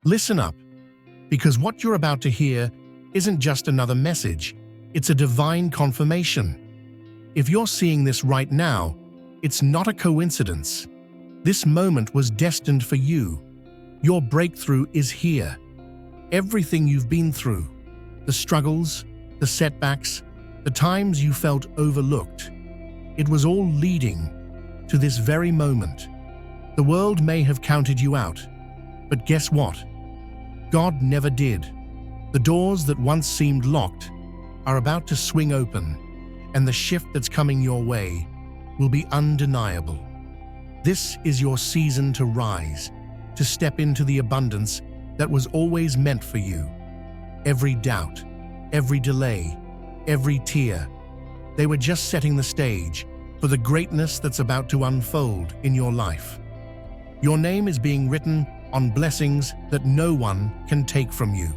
Listen up, because what you're about to hear isn't just another message, it's a divine confirmation. If you're seeing this right now, it's not a coincidence. This moment was destined for you. Your breakthrough is here. Everything you've been through, the struggles, the setbacks, the times you felt overlooked, it was all leading to this very moment. The world may have counted you out, but guess what? God never did. The doors that once seemed locked are about to swing open, and the shift that's coming your way will be undeniable. This is your season to rise, to step into the abundance that was always meant for you. Every doubt, every delay, every tear, they were just setting the stage for the greatness that's about to unfold in your life. Your name is being written on blessings that no one can take from you.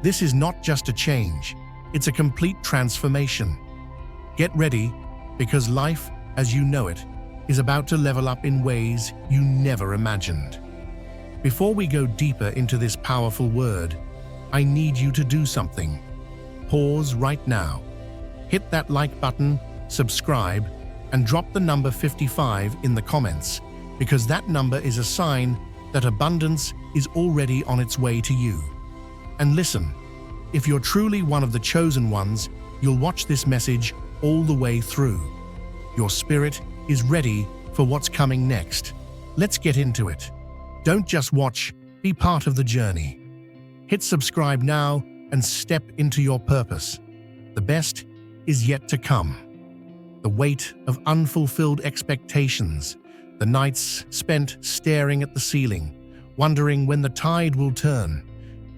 This is not just a change, it's a complete transformation. Get ready, because life, as you know it, is about to level up in ways you never imagined. Before we go deeper into this powerful word, I need you to do something. Pause right now. Hit that like button, subscribe, and drop the number 55 in the comments, because that number is a sign that abundance is already on its way to you. And listen, if you're truly one of the chosen ones, you'll watch this message all the way through. Your spirit is ready for what's coming next. Let's get into it. Don't just watch, be part of the journey. Hit subscribe now and step into your purpose. The best is yet to come. The weight of unfulfilled expectations, the nights spent staring at the ceiling, wondering when the tide will turn.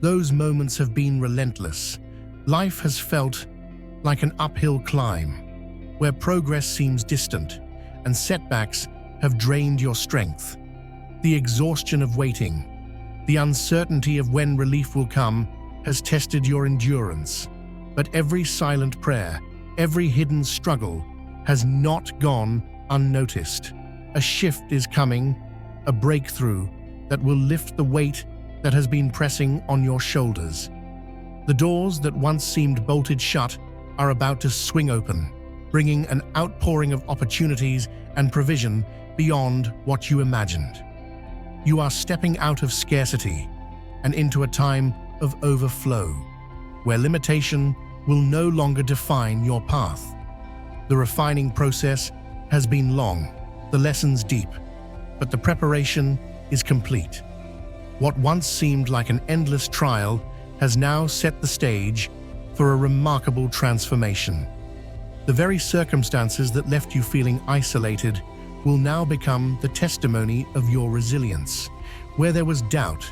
Those moments have been relentless. Life has felt like an uphill climb, where progress seems distant and setbacks have drained your strength. The exhaustion of waiting, the uncertainty of when relief will come, has tested your endurance. But every silent prayer, every hidden struggle has not gone unnoticed. A shift is coming, a breakthrough that will lift the weight that has been pressing on your shoulders. The doors that once seemed bolted shut are about to swing open, bringing an outpouring of opportunities and provision beyond what you imagined. You are stepping out of scarcity and into a time of overflow, where limitation will no longer define your path. The refining process has been long, the lessons deep, but the preparation is complete. What once seemed like an endless trial has now set the stage for a remarkable transformation. The very circumstances that left you feeling isolated will now become the testimony of your resilience. Where there was doubt,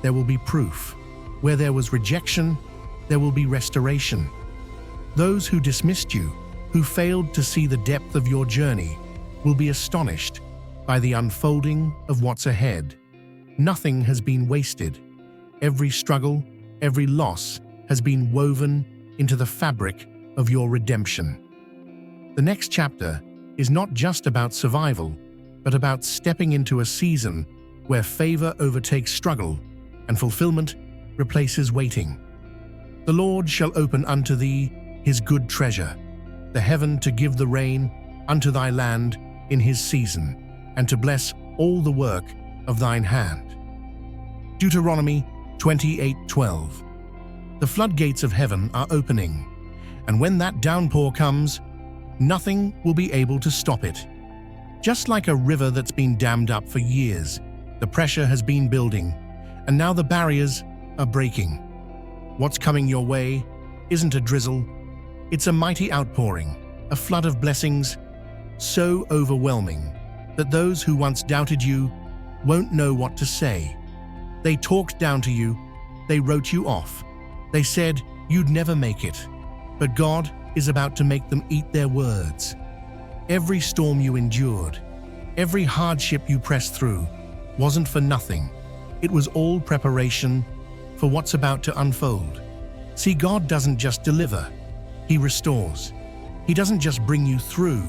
there will be proof. Where there was rejection, there will be restoration. Those who dismissed you, who failed to see the depth of your journey, will be astonished by the unfolding of what's ahead. Nothing has been wasted. Every struggle, every loss has been woven into the fabric of your redemption. The next chapter is not just about survival, but about stepping into a season where favor overtakes struggle and fulfillment replaces waiting. The Lord shall open unto thee his good treasure, the heaven to give the rain unto thy land in his season, and to bless all the work of thine hand. Deuteronomy 28:12. The floodgates of heaven are opening, and when that downpour comes, nothing will be able to stop it. Just like a river that's been dammed up for years, the pressure has been building, and now the barriers are breaking. What's coming your way isn't a drizzle, it's a mighty outpouring, a flood of blessings so overwhelming that those who once doubted you won't know what to say. They talked down to you, they wrote you off, they said you'd never make it. But God is about to make them eat their words. Every storm you endured, every hardship you pressed through, wasn't for nothing. It was all preparation for what's about to unfold. See, God doesn't just deliver, He restores. He doesn't just bring you through,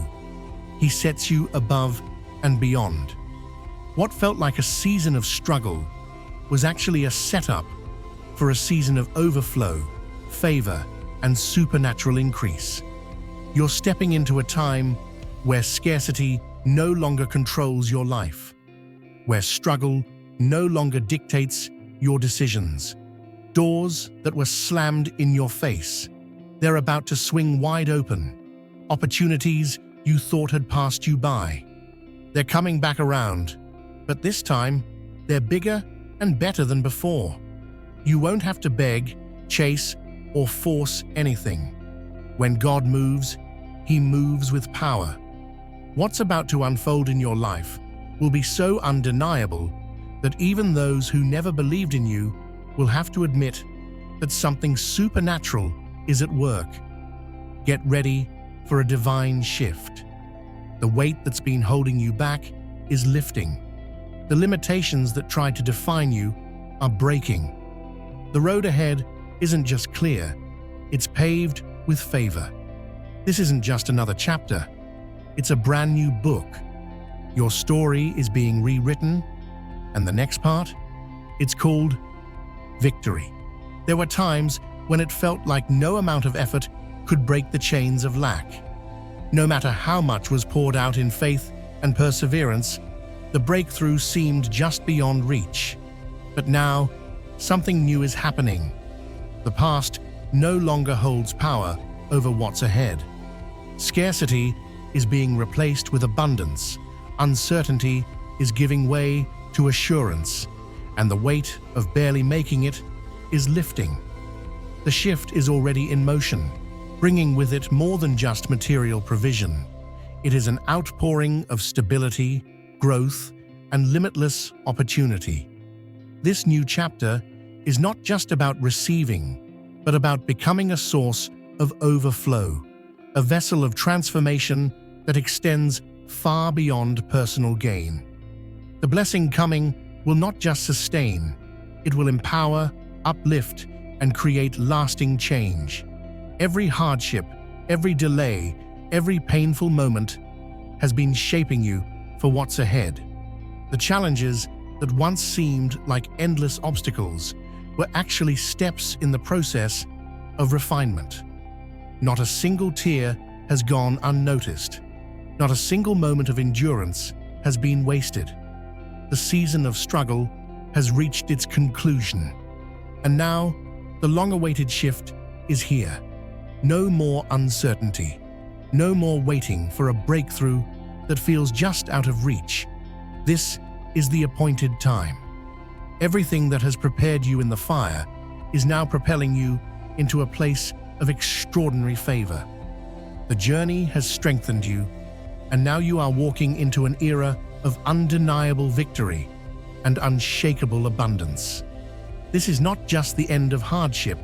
He sets you above and beyond. What felt like a season of struggle was actually a setup for a season of overflow, favor, and supernatural increase. You're stepping into a time where scarcity no longer controls your life, where struggle no longer dictates your decisions. Doors that were slammed in your face, they're about to swing wide open. Opportunities you thought had passed you by, they're coming back around, but this time, they're bigger and better than before. You won't have to beg, chase, or force anything. When God moves, He moves with power. What's about to unfold in your life will be so undeniable that even those who never believed in you will have to admit that something supernatural is at work. Get ready for a divine shift. The weight that's been holding you back is lifting. The limitations that tried to define you are breaking. The road ahead isn't just clear, it's paved with favor. This isn't just another chapter, it's a brand new book. Your story is being rewritten, and the next part, it's called Victory. There were times when it felt like no amount of effort could break the chains of lack. No matter how much was poured out in faith and perseverance, the breakthrough seemed just beyond reach. But now, something new is happening. The past no longer holds power over what's ahead. Scarcity is being replaced with abundance. Uncertainty is giving way to assurance, and the weight of barely making it is lifting. The shift is already in motion, bringing with it more than just material provision. It is an outpouring of stability, growth, and limitless opportunity. This new chapter is not just about receiving, but about becoming a source of overflow, a vessel of transformation that extends far beyond personal gain. The blessing coming will not just sustain, it will empower, uplift, and create lasting change. Every hardship, every delay, every painful moment has been shaping you for what's ahead. The challenges that once seemed like endless obstacles were actually steps in the process of refinement. Not a single tear has gone unnoticed. Not a single moment of endurance has been wasted. The season of struggle has reached its conclusion. And now, the long-awaited shift is here. No more uncertainty. No more waiting for a breakthrough that feels just out of reach. This is the appointed time. Everything that has prepared you in the fire is now propelling you into a place of extraordinary favor. The journey has strengthened you, and now you are walking into an era of undeniable victory and unshakable abundance. This is not just the end of hardship,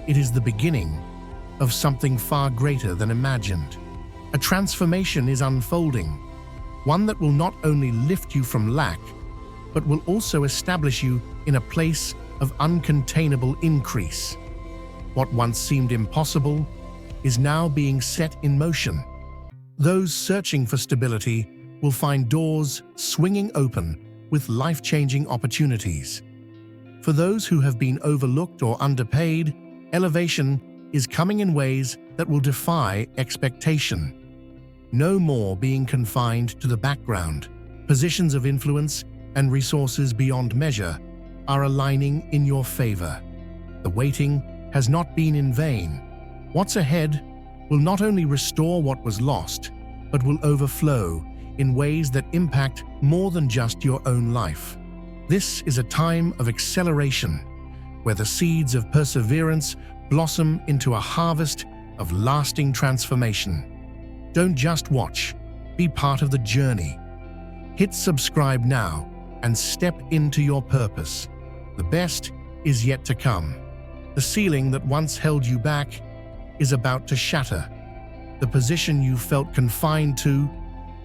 it is the beginning of something far greater than imagined. A transformation is unfolding, one that will not only lift you from lack, but will also establish you in a place of uncontainable increase. What once seemed impossible is now being set in motion. Those searching for stability will find doors swinging open with life-changing opportunities. For those who have been overlooked or underpaid, elevation is coming in ways that will defy expectation. No more being confined to the background. Positions of influence and resources beyond measure are aligning in your favor. The waiting has not been in vain. What's ahead will not only restore what was lost, but will overflow in ways that impact more than just your own life. This is a time of acceleration, where the seeds of perseverance blossom into a harvest of lasting transformation. Don't just watch, be part of the journey. Hit subscribe now and step into your purpose. The best is yet to come. The ceiling that once held you back is about to shatter. The position you felt confined to,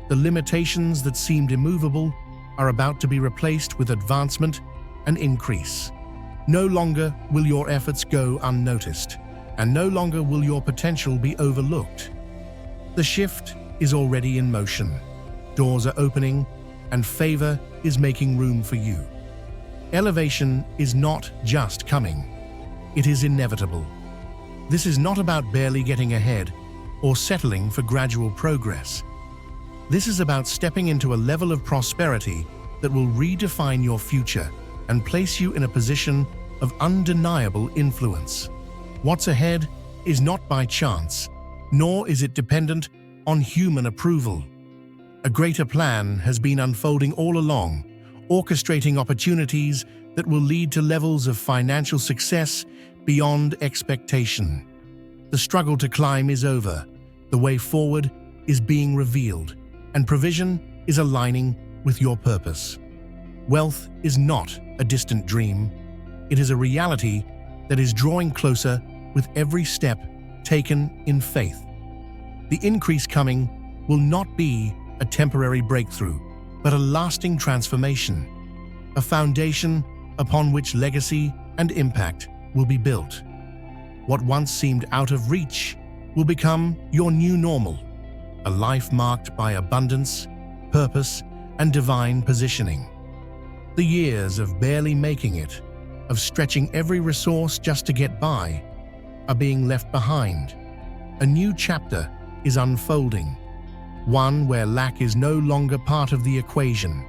the limitations that seemed immovable, are about to be replaced with advancement and increase. No longer will your efforts go unnoticed, and no longer will your potential be overlooked. The shift is already in motion. Doors are opening, and favor is making room for you. Elevation is not just coming. It is inevitable. This is not about barely getting ahead or settling for gradual progress. This is about stepping into a level of prosperity that will redefine your future and place you in a position of undeniable influence. What's ahead is not by chance, nor is it dependent on human approval. A greater plan has been unfolding all along, orchestrating opportunities that will lead to levels of financial success beyond expectation. The struggle to climb is over, the way forward is being revealed, and provision is aligning with your purpose. Wealth is not a distant dream. It is a reality that is drawing closer with every step taken in faith. The increase coming will not be a temporary breakthrough, but a lasting transformation, a foundation upon which legacy and impact will be built. What once seemed out of reach will become your new normal, a life marked by abundance, purpose, and divine positioning. The years of barely making it, of stretching every resource just to get by, are being left behind. A new chapter is unfolding, one where lack is no longer part of the equation.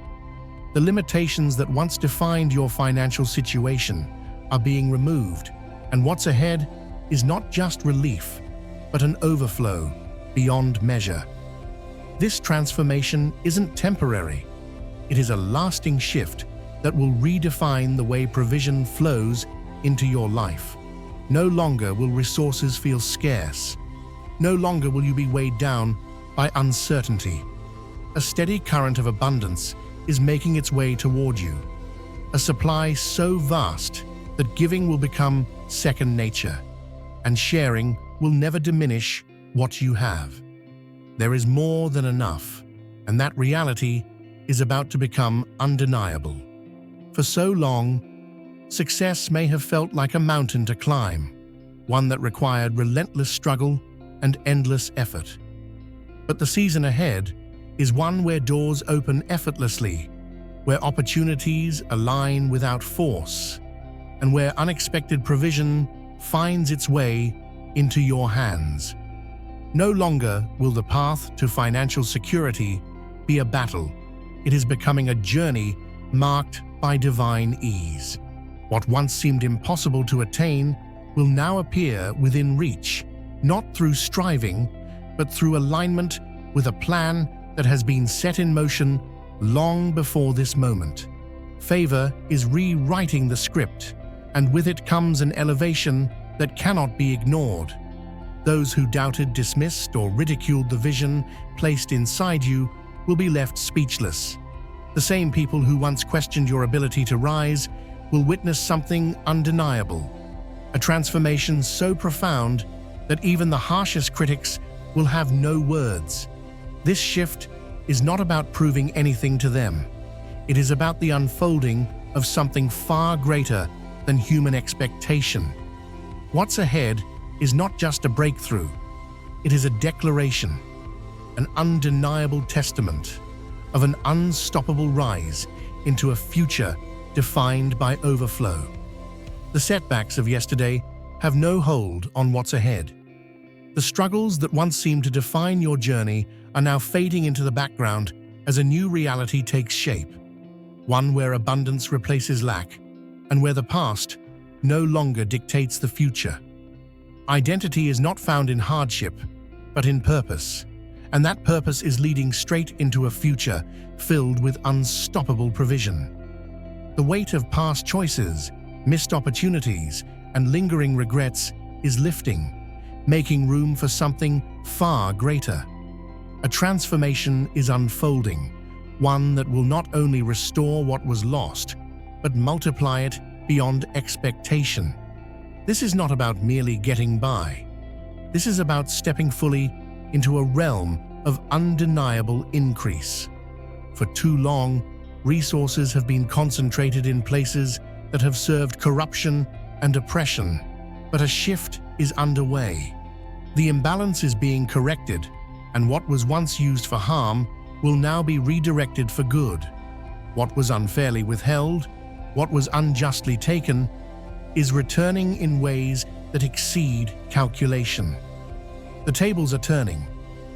The limitations that once defined your financial situation are being removed, and what's ahead is not just relief, but an overflow beyond measure. This transformation isn't temporary. It is a lasting shift that will redefine the way provision flows into your life. No longer will resources feel scarce. No longer will you be weighed down by uncertainty. A steady current of abundance is making its way toward you. A supply so vast that giving will become second nature, and sharing will never diminish what you have. There is more than enough, and that reality is about to become undeniable. For so long, success may have felt like a mountain to climb, one that required relentless struggle and endless effort. But the season ahead is one where doors open effortlessly, where opportunities align without force, and where unexpected provision finds its way into your hands. No longer will the path to financial security be a battle. It is becoming a journey marked by divine ease. What once seemed impossible to attain will now appear within reach, not through striving, but through alignment with a plan that has been set in motion long before this moment. Favor is rewriting the script, and with it comes an elevation that cannot be ignored. Those who doubted, dismissed, or ridiculed the vision placed inside you will be left speechless. The same people who once questioned your ability to rise will witness something undeniable, a transformation so profound that even the harshest critics will have no words. This shift is not about proving anything to them. It is about the unfolding of something far greater than human expectation. What's ahead is not just a breakthrough. It is a declaration, an undeniable testament of an unstoppable rise into a future defined by overflow. The setbacks of yesterday have no hold on what's ahead. The struggles that once seemed to define your journey are now fading into the background as a new reality takes shape, one where abundance replaces lack, and where the past no longer dictates the future. Identity is not found in hardship, but in purpose, and that purpose is leading straight into a future filled with unstoppable provision. The weight of past choices, missed opportunities, and lingering regrets is lifting, making room for something far greater. A transformation is unfolding, one that will not only restore what was lost, but multiply it beyond expectation. This is not about merely getting by. This is about stepping fully into a realm of undeniable increase. For too long, resources have been concentrated in places that have served corruption and oppression, but a shift is underway. The imbalance is being corrected, and what was once used for harm will now be redirected for good. What was unfairly withheld What was unjustly taken is returning in ways that exceed calculation. The tables are turning,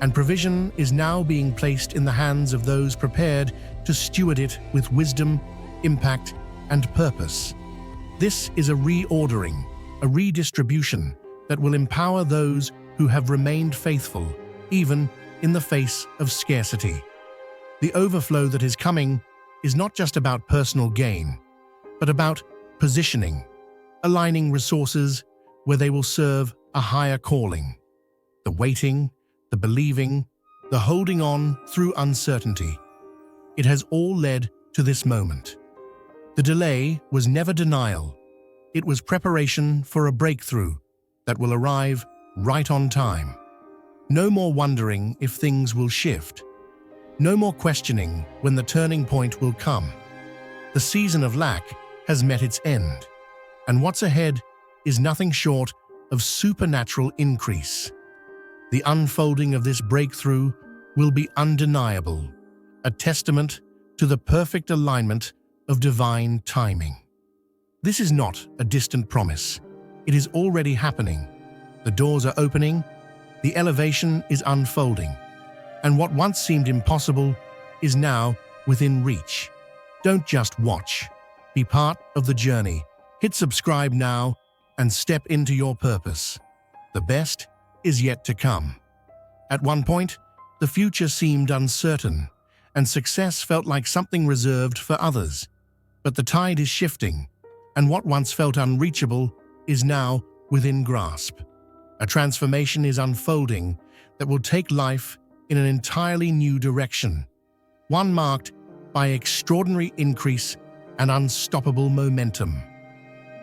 and provision is now being placed in the hands of those prepared to steward it with wisdom, impact, and purpose. This is a reordering, a redistribution that will empower those who have remained faithful, even in the face of scarcity. The overflow that is coming is not just about personal gain, but about positioning, aligning resources where they will serve a higher calling. The waiting, the believing, the holding on through uncertainty. It has all led to this moment. The delay was never denial. It was preparation for a breakthrough that will arrive right on time. No more wondering if things will shift. No more questioning when the turning point will come. The season of lack has met its end, and what's ahead is nothing short of supernatural increase. The unfolding of this breakthrough will be undeniable, a testament to the perfect alignment of divine timing. This is not a distant promise. It is already happening. The doors are opening, the elevation is unfolding, and what once seemed impossible is now within reach. Don't just watch. Be part of the journey. Hit subscribe now and step into your purpose. The best is yet to come. At one point, the future seemed uncertain, and success felt like something reserved for others. But the tide is shifting, and what once felt unreachable is now within grasp. A transformation is unfolding that will take life in an entirely new direction, one marked by extraordinary increase and unstoppable momentum.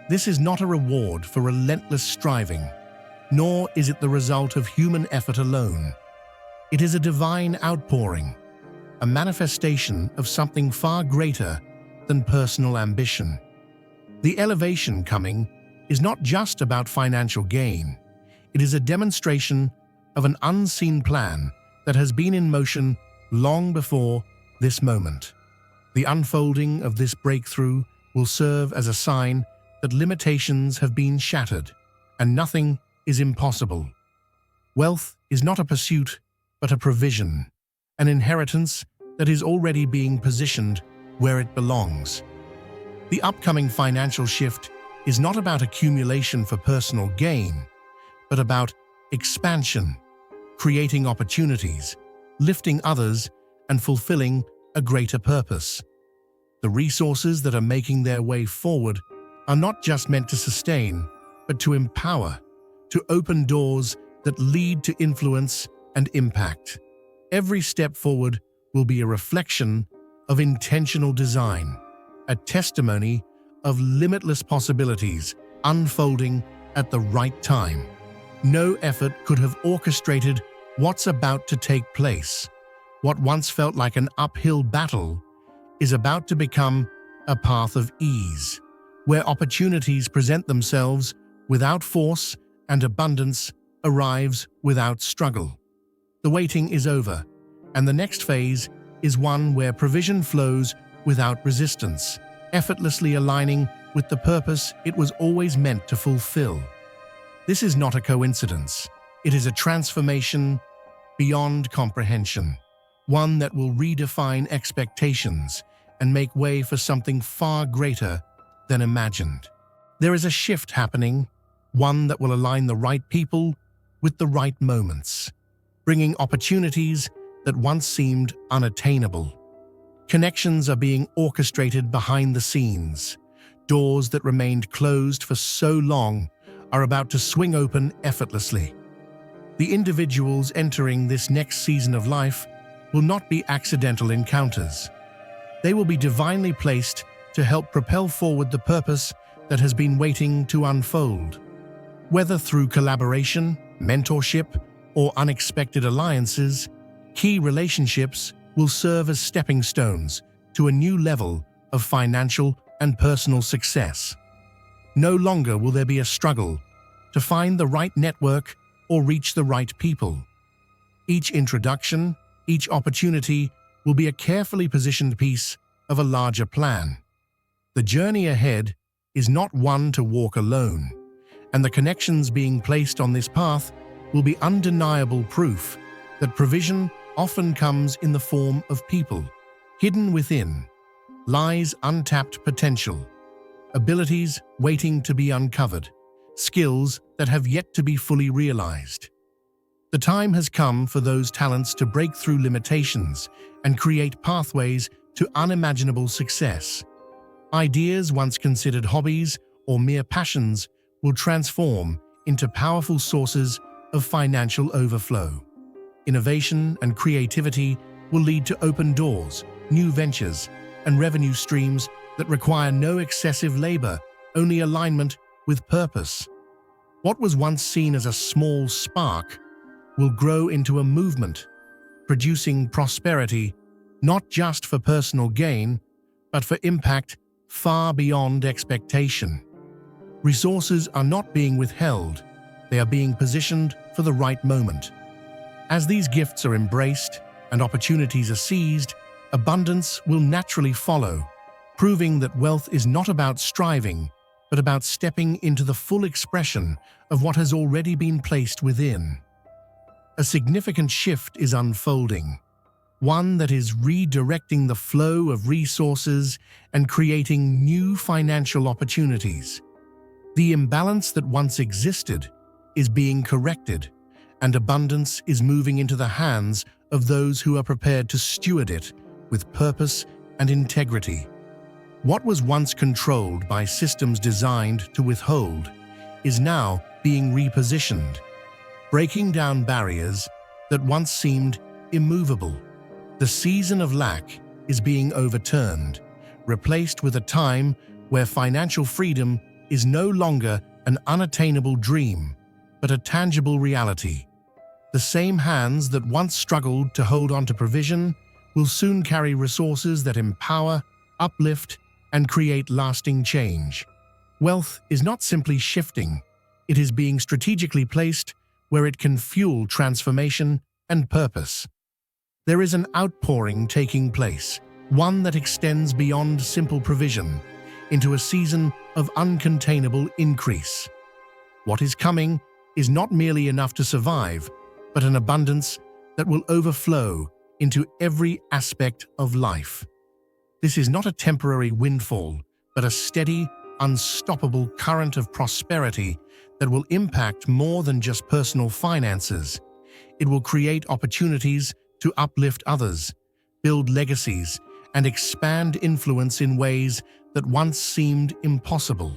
This is not a reward for relentless striving, nor is it the result of human effort alone. It is a divine outpouring, a manifestation of something far greater than personal ambition. The elevation coming is not just about financial gain. It is a demonstration of an unseen plan that has been in motion long before this moment. The unfolding of this breakthrough will serve as a sign that limitations have been shattered and nothing is impossible. Wealth is not a pursuit, but a provision, an inheritance that is already being positioned where it belongs. The upcoming financial shift is not about accumulation for personal gain, but about expansion, creating opportunities, lifting others, and fulfilling a greater purpose. The resources that are making their way forward are not just meant to sustain, but to empower, to open doors that lead to influence and impact. Every step forward will be a reflection of intentional design, a testimony of limitless possibilities unfolding at the right time. No effort could have orchestrated what's about to take place. What once felt like an uphill battle is about to become a path of ease, where opportunities present themselves without force and abundance arrives without struggle. The waiting is over, and the next phase is one where provision flows without resistance, effortlessly aligning with the purpose it was always meant to fulfill. This is not a coincidence. It is a transformation beyond comprehension, one that will redefine expectations and make way for something far greater than imagined. There is a shift happening, one that will align the right people with the right moments, bringing opportunities that once seemed unattainable. Connections are being orchestrated behind the scenes. Doors that remained closed for so long are about to swing open effortlessly. The individuals entering this next season of life will not be accidental encounters. They will be divinely placed to help propel forward the purpose that has been waiting to unfold. Whether through collaboration, mentorship, or unexpected alliances, key relationships will serve as stepping stones to a new level of financial and personal success. No longer will there be a struggle to find the right network or reach the right people. Each introduction, each opportunity will be a carefully positioned piece of a larger plan. The journey ahead is not one to walk alone, and the connections being placed on this path will be undeniable proof that provision often comes in the form of people. Hidden within lies untapped potential, abilities waiting to be uncovered, skills that have yet to be fully realized. The time has come for those talents to break through limitations and create pathways to unimaginable success. Ideas once considered hobbies or mere passions will transform into powerful sources of financial overflow. Innovation and creativity will lead to open doors, new ventures, and revenue streams that require no excessive labor, only alignment with purpose. What was once seen as a small spark will grow into a movement, producing prosperity not just for personal gain, but for impact far beyond expectation. Resources are not being withheld, they are being positioned for the right moment. As these gifts are embraced and opportunities are seized, abundance will naturally follow, proving that wealth is not about striving, but about stepping into the full expression of what has already been placed within. A significant shift is unfolding, one that is redirecting the flow of resources and creating new financial opportunities. The imbalance that once existed is being corrected, and abundance is moving into the hands of those who are prepared to steward it with purpose and integrity. What was once controlled by systems designed to withhold is now being repositioned, breaking down barriers that once seemed immovable. The season of lack is being overturned, replaced with a time where financial freedom is no longer an unattainable dream, but a tangible reality. The same hands that once struggled to hold on to provision will soon carry resources that empower, uplift, and create lasting change. Wealth is not simply shifting, it is being strategically placed where it can fuel transformation and purpose. There is an outpouring taking place, one that extends beyond simple provision into a season of uncontainable increase. What is coming is not merely enough to survive, but an abundance that will overflow into every aspect of life. This is not a temporary windfall, but a steady, unstoppable current of prosperity that will impact more than just personal finances. It will create opportunities to uplift others, build legacies, and expand influence in ways that once seemed impossible.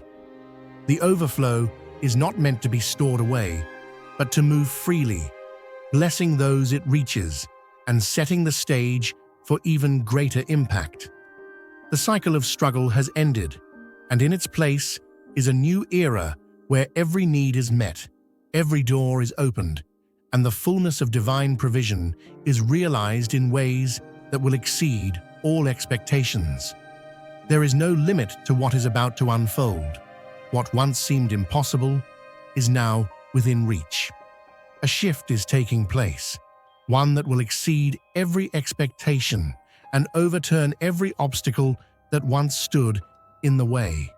The overflow is not meant to be stored away, but to move freely, blessing those it reaches and setting the stage for even greater impact. The cycle of struggle has ended, and in its place is a new era where every need is met, every door is opened, and the fullness of divine provision is realized in ways that will exceed all expectations. There is no limit to what is about to unfold. What once seemed impossible is now within reach. A shift is taking place, one that will exceed every expectation and overturn every obstacle that once stood in the way.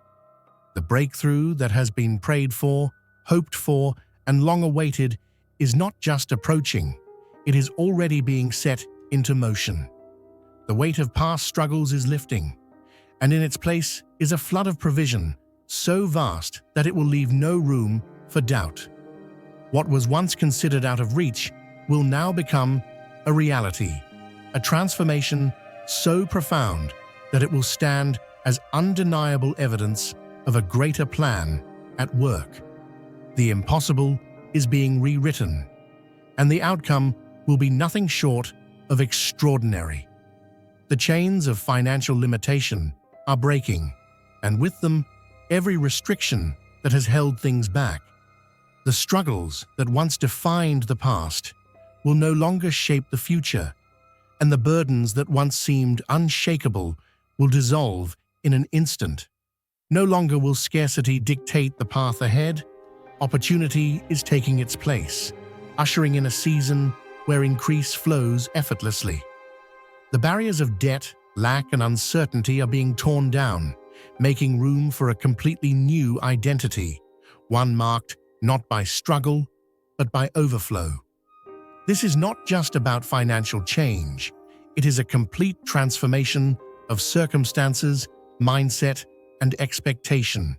The breakthrough that has been prayed for, hoped for, and long awaited is not just approaching, it is already being set into motion. The weight of past struggles is lifting, and in its place is a flood of provision so vast that it will leave no room for doubt. What was once considered out of reach will now become a reality, a transformation so profound that it will stand as undeniable evidence of a greater plan at work. The impossible is being rewritten, and the outcome will be nothing short of extraordinary. The chains of financial limitation are breaking, and with them, every restriction that has held things back. The struggles that once defined the past will no longer shape the future, and the burdens that once seemed unshakable will dissolve in an instant. No longer will scarcity dictate the path ahead. Opportunity is taking its place, ushering in a season where increase flows effortlessly. The barriers of debt, lack, and uncertainty are being torn down, making room for a completely new identity, one marked not by struggle, but by overflow. This is not just about financial change. It is a complete transformation of circumstances, mindset, and expectation.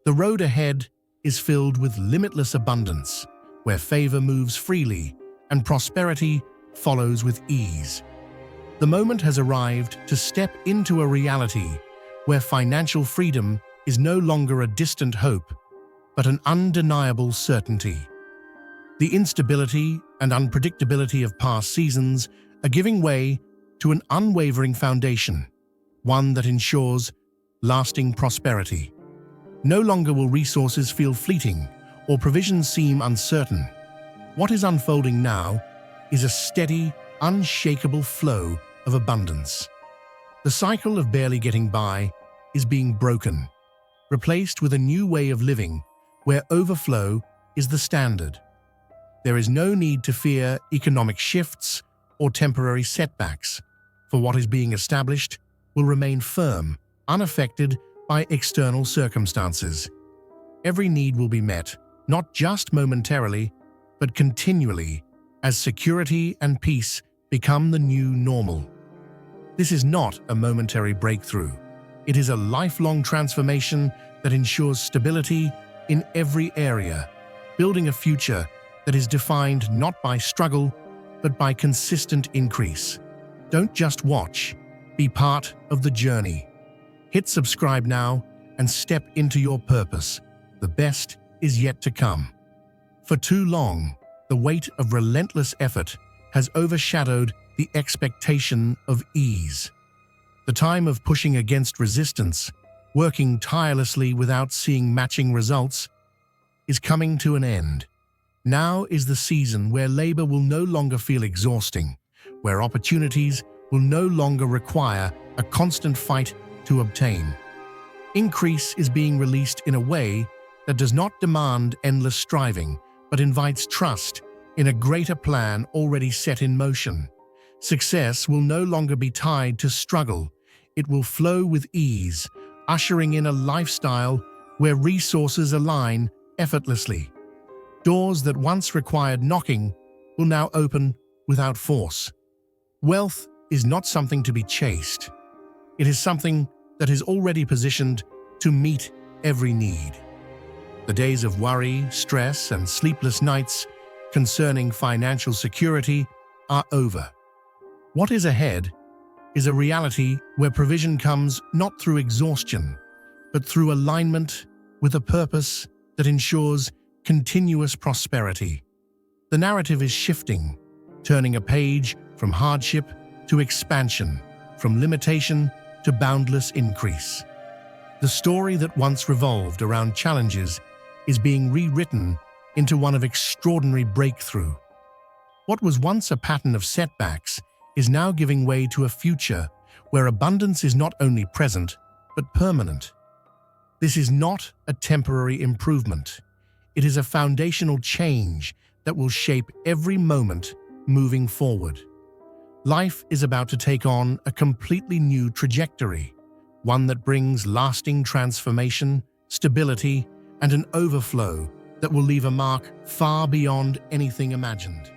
The road ahead is filled with limitless abundance, where favor moves freely and prosperity follows with ease. The moment has arrived to step into a reality where financial freedom is no longer a distant hope, but an undeniable certainty. The instability and unpredictability of past seasons are giving way to an unwavering foundation, one that ensures lasting prosperity. No longer will resources feel fleeting or provisions seem uncertain. What is unfolding now is a steady, unshakable flow of abundance. The cycle of barely getting by is being broken, replaced with a new way of living where overflow is the standard. There is no need to fear economic shifts or temporary setbacks, for what is being established will remain firm, unaffected by external circumstances. Every need will be met, not just momentarily, but continually, as security and peace become the new normal. This is not a momentary breakthrough. It is a lifelong transformation that ensures stability in every area, building a future that is defined not by struggle, but by consistent increase. Don't just watch, be part of the journey. Hit subscribe now and step into your purpose. The best is yet to come. For too long, the weight of relentless effort has overshadowed the expectation of ease. The time of pushing against resistance, working tirelessly without seeing matching results, is coming to an end. Now is the season where labor will no longer feel exhausting, where opportunities will no longer require a constant fight to obtain. Increase is being released in a way that does not demand endless striving, but invites trust in a greater plan already set in motion. Success will no longer be tied to struggle. It will flow with ease, ushering in a lifestyle where resources align effortlessly. Doors that once required knocking will now open without force. Wealth is not something to be chased. It is something that is already positioned to meet every need. The days of worry, stress, and sleepless nights concerning financial security are over. What is ahead is a reality where provision comes not through exhaustion, but through alignment with a purpose that ensures continuous prosperity. The narrative is shifting, turning a page from hardship to expansion, from limitation to boundless increase. The story that once revolved around challenges is being rewritten into one of extraordinary breakthrough. What was once a pattern of setbacks is now giving way to a future where abundance is not only present, but permanent. This is not a temporary improvement. It is a foundational change that will shape every moment moving forward. Life is about to take on a completely new trajectory, one that brings lasting transformation, stability, and an overflow that will leave a mark far beyond anything imagined.